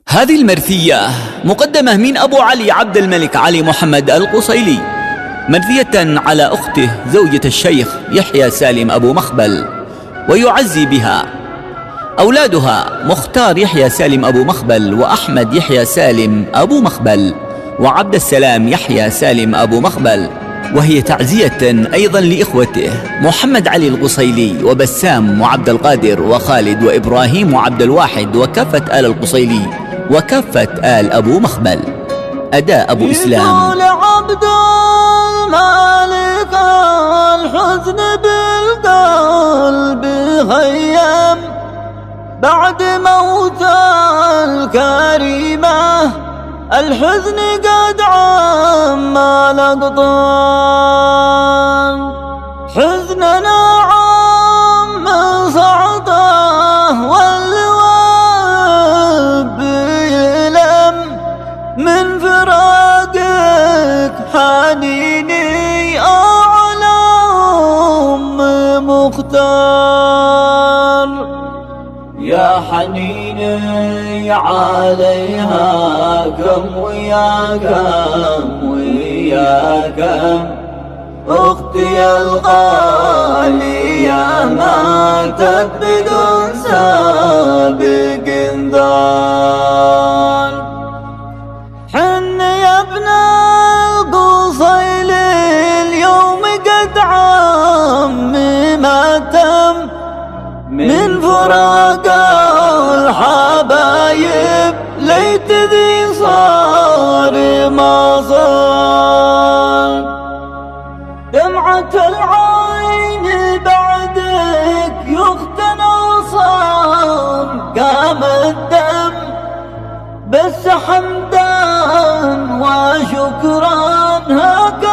هذه المرثية مقدمة من أبو علي عبد الملك علي محمد القصيلي، مرثية على أخته زوجة الشيخ يحيى سالم أبو مخبل، ويعزي بها أولادها مختار يحيى سالم أبو مخبل، وأحمد يحيى سالم أبو مخبل، وعبد السلام يحيى سالم أبو مخبل. وهي تعزية أيضا لإخوته محمد علي القصيلي وبسام وعبد القادر وخالد وإبراهيم وعبد الواحد وكافة آل القصيلي وكافة آل أبو مخبل. أداء أبو إسلام. يقول عبد الملك الحزن بالقلب خيم بعد موت الكريمة، الحزن قد عم الأقطار، حزننا عم صعده واللواب يلم من فراقك، حنيني أعلى أم مختار، يا حنيني عليها كم ويا كم ويا كم، أختي الغالية ماتت بدون سابق انذار. حن يا ابن القصيل اليوم قد عمي ماتم من فراق الحبايب، ليت ذي صار ما صار. دمعة العين بعدك يختن صار قام الدم، بس حمدا وشكرا هكذا